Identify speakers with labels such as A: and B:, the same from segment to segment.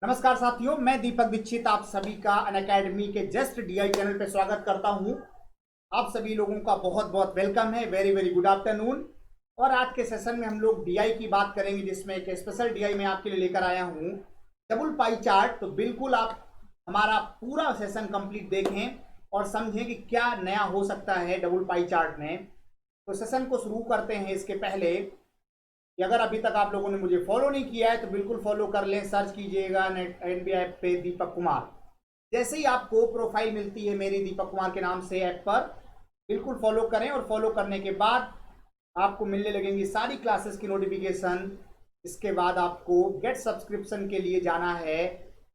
A: नमस्कार साथियों, मैं दीपक दीक्षित आप सभी का अनअकैडमी के जस्ट डीआई चैनल पे स्वागत करता हूं। आप सभी लोगों का बहुत बहुत वेलकम है। Very very good afternoon. और आज के सेशन में हम लोग डीआई की बात करेंगे, जिसमें एक स्पेशल डीआई मैं आपके लिए लेकर आया हूं, डबल पाई चार्ट। तो बिल्कुल आप हमारा पूरा सेशन कंप्लीट देखें और समझें कि क्या नया हो सकता है डबल पाई चार्ट में। तो सेशन को शुरू करते हैं। इसके पहले कि अगर अभी तक आप लोगों ने मुझे फॉलो नहीं किया है तो बिल्कुल फॉलो कर लें। सर्च कीजिएगा नेट एनबी ऐप पे दीपक कुमार। जैसे ही आपको प्रोफाइल मिलती है मेरी दीपक कुमार के नाम से ऐप पर, बिल्कुल फॉलो करें। और फॉलो करने के बाद आपको मिलने लगेंगी सारी क्लासेस की नोटिफिकेशन। इसके बाद आपको गेट सब्सक्रिप्शन के लिए जाना है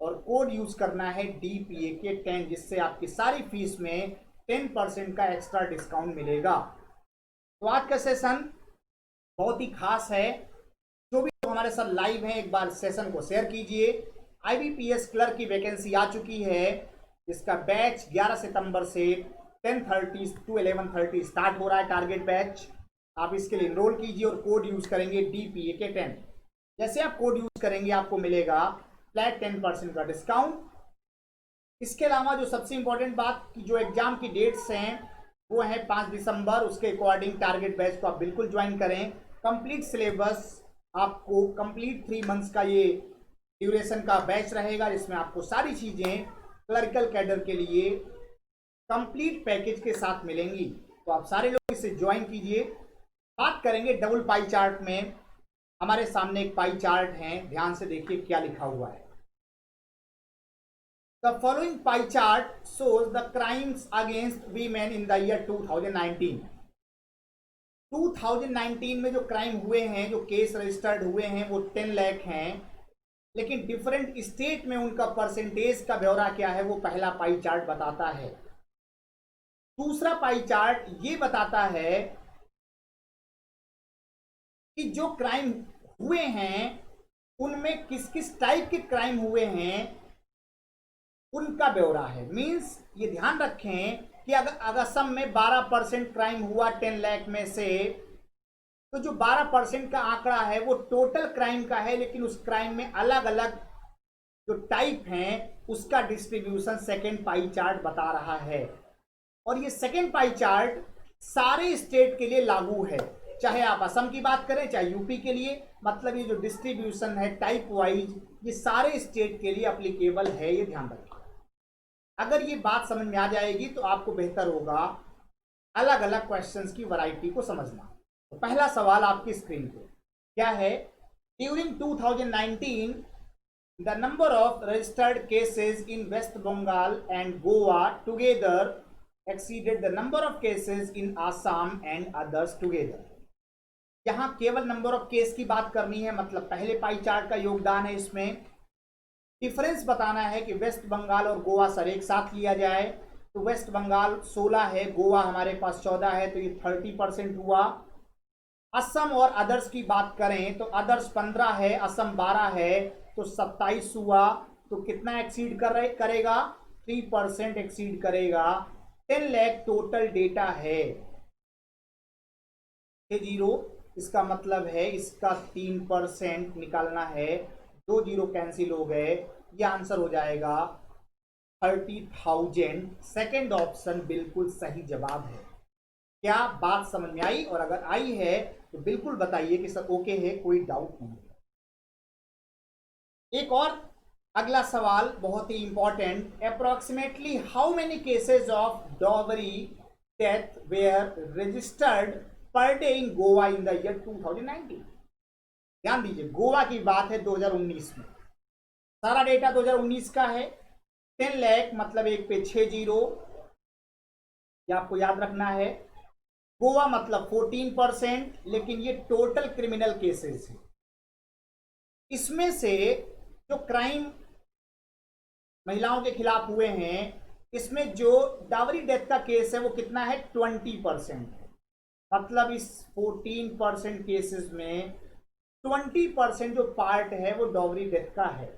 A: और कोड यूज करना है DPAK10, जिससे आपकी सारी फीस में 10% का एक्स्ट्रा डिस्काउंट मिलेगा। तो आज का सेशन बहुत ही खास है। जो भी लोग हमारे साथ लाइव हैं, एक बार सेशन को शेयर कीजिए। IBPS क्लर्क की वैकेंसी आ चुकी है। इसका बैच 11 सितंबर से 10:30 to 11:30 स्टार्ट हो रहा है, टारगेट बैच। आप इसके लिए इनरोल कीजिए और कोड यूज करेंगे DPAK10। जैसे आप कोड यूज करेंगे आपको मिलेगा फ्लैट 10% का डिस्काउंट। इसके अलावा जो सबसे इंपॉर्टेंट बात कि जो एग्जाम की डेट्स हैं वो है 5 दिसंबर। उसके अकॉर्डिंग टारगेट बैच को आप बिल्कुल ज्वाइन करें। कंप्लीट सिलेबस आपको कंप्लीट 3 मंथ्स का ये ड्यूरेशन का बैच रहेगा, जिसमें आपको सारी चीजें क्लरिकल कैडर के लिए कंप्लीट पैकेज के साथ मिलेंगी। तो आप सारे लोग इसे ज्वाइन कीजिए। बात करेंगे डबल पाई चार्ट में। हमारे सामने एक पाई चार्ट है, ध्यान से देखिए क्या लिखा हुआ है। The following pie chart shows the crimes against women in the year 2019. 2019 में जो क्राइम हुए हैं, जो केस रजिस्टर्ड हुए हैं, वो 10 लाख हैं। लेकिन डिफरेंट स्टेट में उनका परसेंटेज का ब्यौरा क्या है, वो पहला पाई चार्ट बताता है। दूसरा पाई चार्ट ये बताता है कि जो क्राइम हुए हैं उनमें किस किस टाइप के क्राइम हुए हैं उनका ब्यौरा है। मींस ये ध्यान रखें कि अगर असम में 12% क्राइम हुआ 10 लाख में से, तो जो 12% का आंकड़ा है वो टोटल क्राइम का है, लेकिन उस क्राइम में अलग अलग जो टाइप हैं उसका डिस्ट्रीब्यूशन सेकेंड पाई चार्ट बता रहा है। और ये सेकेंड पाई चार्ट सारे स्टेट के लिए लागू है, चाहे आप असम की बात करें चाहे यूपी के लिए। मतलब ये जो डिस्ट्रीब्यूशन है टाइप वाइज, ये सारे स्टेट के लिए अप्लीकेबल है, ये ध्यान रखें। अगर ये बात समझ में आ जाएगी तो आपको बेहतर होगा अलग अलग क्वेश्चंस की वैरायटी को समझना। तो पहला सवाल आपकी स्क्रीन पे क्या है। During 2019 the number of registered cases in West Bengal and Goa together exceeded the number of cases in Assam and others together. यहां केवल नंबर ऑफ केस की बात करनी है, मतलब पहले पाई चार्ट का योगदान है। इसमें डिफरेंस बताना है कि वेस्ट बंगाल और गोवा सर एक साथ लिया जाए तो वेस्ट बंगाल 16 है, गोवा हमारे पास 14 है, तो ये 30% हुआ। असम और अदर्स की बात करें तो अदर्स 15 है, असम 12 है, तो 27 हुआ। तो कितना एक्सीड करेगा? 3% एक्सीड करेगा। 10 लाख टोटल डेटा है। 0 इसका मतलब है इसका 3% निकालना है। 2 जीरो कैंसिल हो गए, ये आंसर हो जाएगा 30,000। सेकेंड ऑप्शन बिल्कुल सही जवाब है। क्या बात समझ में आई? और अगर आई है तो बिल्कुल बताइए कि सर ओके है, कोई डाउट नहीं है। एक और अगला सवाल बहुत ही important. Approximately how many cases of dowry death were registered per day in Goa in the year 2019? ध्यान दीजिए, गोवा की बात है 2019 में। सारा डेटा 2019 का है। 10 लाख मतलब एक पे 6 जीरो, ये आपको याद रखना है। गोवा मतलब 14%, लेकिन ये टोटल क्रिमिनल केसेस है। इसमें से जो क्राइम महिलाओं के खिलाफ हुए हैं, इसमें जो डावरी डेथ का केस है वो कितना है? 20% है। मतलब इस 14% केसेस में 20% जो पार्ट है वो डावरी डेथ का है।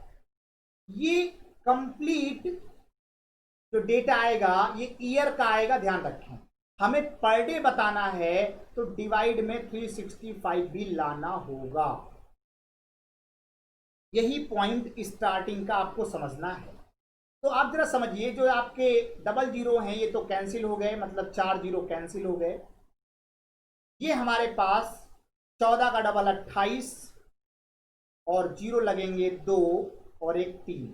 A: ये कंप्लीट जो डेटा आएगा ये ईयर का आएगा, ध्यान रखें। हमें पर डे बताना है तो डिवाइड में 365 भी लाना होगा। यही पॉइंट स्टार्टिंग का आपको समझना है। तो आप जरा समझिए, जो आपके डबल जीरो हैं ये तो कैंसिल हो गए, मतलब 4 जीरो कैंसिल हो गए। ये हमारे पास 14 का डबल 28 और जीरो लगेंगे 2 और एक 3,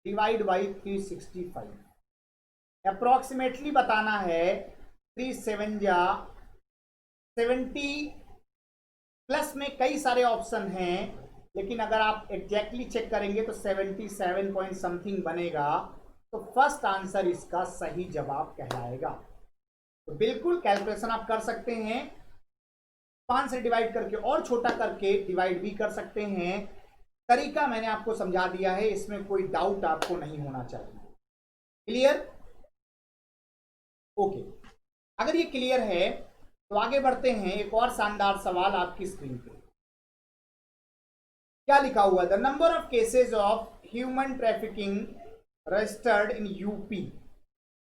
A: डिवाइड बाई 365। अप्रोक्सीमेटली बताना है 3 7 जा 70, प्लस में कई सारे ऑप्शन हैं, लेकिन अगर आप एग्जैक्टली चेक करेंगे तो 77 पॉइंट समथिंग बनेगा। तो फर्स्ट आंसर इसका सही जवाब कहलाएगा। तो बिल्कुल कैलकुलेशन आप कर सकते हैं, 5 से डिवाइड करके और छोटा करके डिवाइड भी कर सकते हैं। तरीका मैंने आपको समझा दिया है, इसमें कोई डाउट आपको नहीं होना चाहिए। क्लियर? ओके, अगर ये क्लियर है तो आगे बढ़ते हैं। एक और शानदार सवाल आपकी स्क्रीन पे क्या लिखा हुआ है? The number of cases of human trafficking registered in UP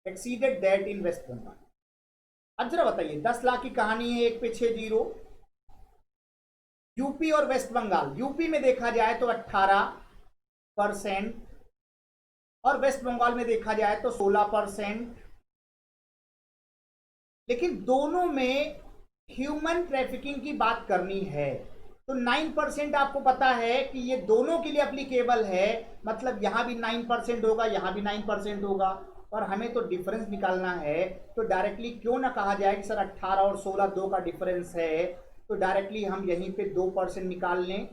A: exceeded that in West Bengal. अब जरा बताइए, 10 लाख की कहानी है, एक पे 6 जीरो। यूपी और वेस्ट बंगाल, यूपी में देखा जाए तो 18% और वेस्ट बंगाल में देखा जाए तो 16%, लेकिन दोनों में ह्यूमन ट्रैफिकिंग की बात करनी है तो 9% आपको पता है कि ये दोनों के लिए एप्लीकेबल है, मतलब यहां भी 9% होगा, यहां भी 9% होगा, और हमें तो डिफरेंस निकालना है। तो डायरेक्टली क्यों ना कहा जाए कि सर 18 और 16 2 का डिफरेंस है, तो डायरेक्टली हम यहीं पे 2% निकाल लें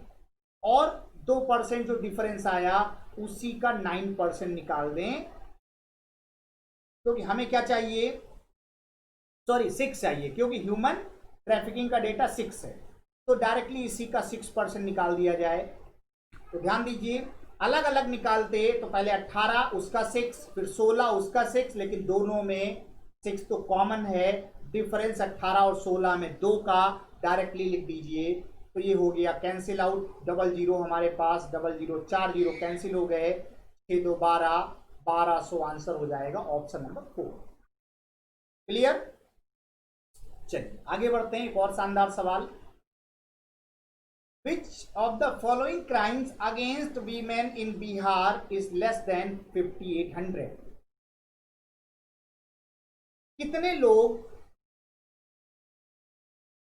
A: और 2% जो डिफरेंस आया उसी का 9% निकाल दें, क्योंकि हमें क्या चाहिए, सॉरी 6 चाहिए, क्योंकि ह्यूमन ट्रैफिकिंग का डेटा 6 है। तो डायरेक्टली इसी का 6% निकाल दिया जाए। तो ध्यान दीजिए, अलग अलग निकालते तो पहले 18 उसका 6, फिर 16 उसका 6, लेकिन दोनों में 6 तो कॉमन है, डिफरेंस 18 और 16 में 2 का, डायरेक्टली लिख दीजिए। तो ये हो गया कैंसिल आउट, डबल जीरो हमारे पास, डबल जीरो 4 जीरो कैंसिल हो गए, 6 2 12, 1200 आंसर हो जाएगा ऑप्शन नंबर 4। क्लियर? चलिए आगे बढ़ते हैं, एक और शानदार सवाल। Which of the following crimes against women in Bihar is less than 5800? कितने लोग,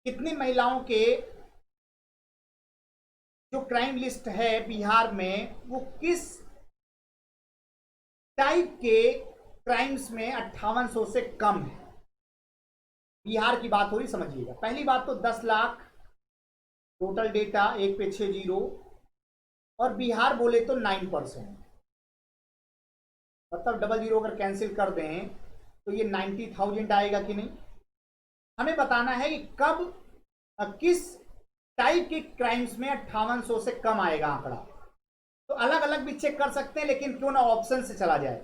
A: कितनी महिलाओं के जो क्राइम लिस्ट है बिहार में वो किस टाइप के क्राइम्स में 5800 से कम है? बिहार की बात हो रही, समझिएगा। पहली बात तो 10 लाख टोटल डेटा, एक पे 6 जीरो, और बिहार बोले तो 9%, मतलब डबल जीरो अगर कैंसिल कर दें तो ये 90,000 आएगा कि नहीं। हमें बताना है कि कब किस टाइप के क्राइम्स में 5800 से कम आएगा आंकड़ा। तो अलग अलग भी चेक कर सकते हैं, लेकिन क्यों ना ऑप्शन से चला जाए।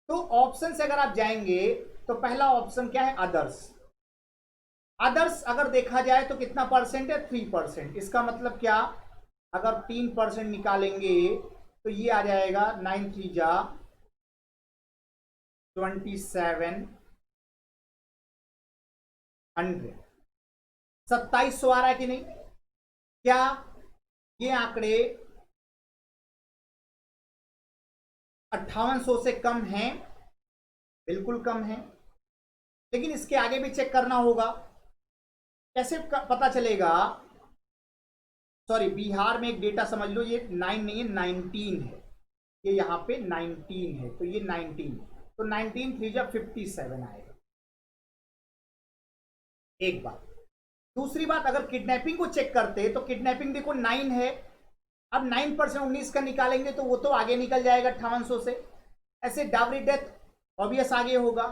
A: तो ऑप्शन से अगर आप जाएंगे तो पहला ऑप्शन क्या है, अदर्स। अदर्स अगर देखा जाए तो कितना परसेंट है, 3%। इसका मतलब क्या, अगर 3% निकालेंगे तो ये आ जाएगा 9 3 जा 2700, 2700 आ रहा है कि नहीं? क्या ये आंकड़े 5800 से कम हैं? बिल्कुल कम है, लेकिन इसके आगे भी चेक करना होगा। कैसे पता चलेगा? सॉरी, बिहार में एक डेटा समझ लो, ये 9 नहीं है, 19 है, ये यहाँ पे 19 है, तो ये 19, तो 19 3 जा 57 आएगा। एक बात। दूसरी बात, अगर किडनैपिंग को चेक करते तो किडनैपिंग देखो 9 है, अब 9% 19 का निकालेंगे तो वो तो आगे निकल जाएगा 5800 से। ऐसे डावरी डेथ ऑब्वियस आगे होगा।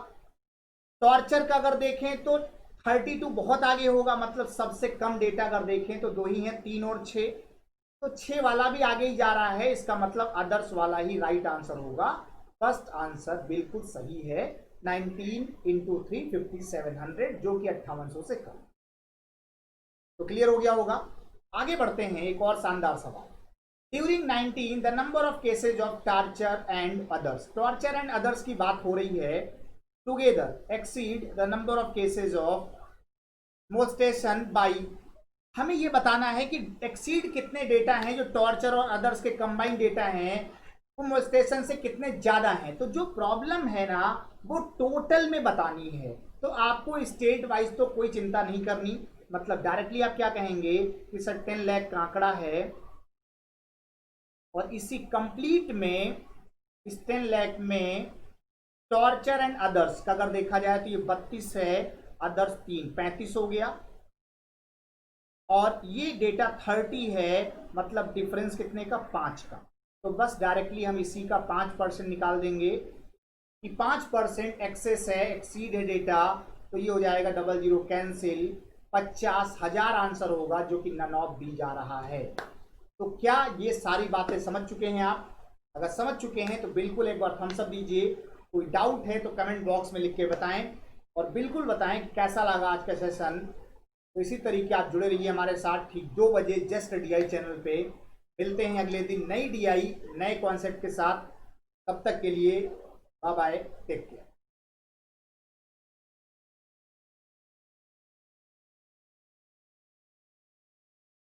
A: टॉर्चर का अगर देखें तो 32 बहुत आगे होगा, मतलब सबसे कम डेटा अगर देखें तो 2 ही है, 3 और 6, तो 6 वाला भी आगे ही जा रहा है। इसका मतलब अदर्स वाला ही राइट आंसर होगा। फर्स्ट आंसर बिल्कुल सही है, 19 इंटू 3 5700, जो कि 5800 से कम। तो क्लियर हो गया होगा। आगे बढ़ते हैं, एक और शानदार सवाल। During 19 the number of cases of torture and others, torture and others की बात हो रही है, together exceed the number of cases of molestation by हमें ये बताना है कि एक्सीड कितने डेटा हैं जो टॉर्चर और अदर्स के कंबाइंड डेटा हैं वो मोलेस्टेशन से कितने ज्यादा हैं। तो जो प्रॉब्लम है ना वो टोटल में बतानी है, तो आपको स्टेट वाइज तो कोई चिंता नहीं करनी। मतलब डायरेक्टली आप क्या कहेंगे कि सर 10 लाख का आंकड़ा है और इसी कंप्लीट में इस 10 लाख में टॉर्चर एंड अदर्स का अगर देखा जाए तो ये 32 है, अदर्स 3, 35 हो गया, और ये डेटा 30 है, मतलब डिफरेंस कितने का, 5 का। तो बस डायरेक्टली हम इसी का 5% निकाल देंगे कि 5% एक्सेस है, एक्सीड है डेटा, तो ये हो जाएगा 00 कैंसिल, 50,000 आंसर होगा जो कि नन ऑफ दी जा रहा है। तो क्या ये सारी बातें समझ चुके हैं आप? अगर समझ चुके हैं तो बिल्कुल एक बार थम्स अप दीजिए। कोई डाउट है तो कमेंट बॉक्स में लिख के बताएं, और बिल्कुल बताएं कि कैसा लगा आज का सेशन। तो इसी तरीके आप जुड़े रहिए हमारे साथ ठीक 2 बजे जस्ट डीआई चैनल पे। मिलते हैं अगले दिन नई डीआई नए कॉन्सेप्ट के साथ। तब तक के लिए बाय बाय, टेक केयर।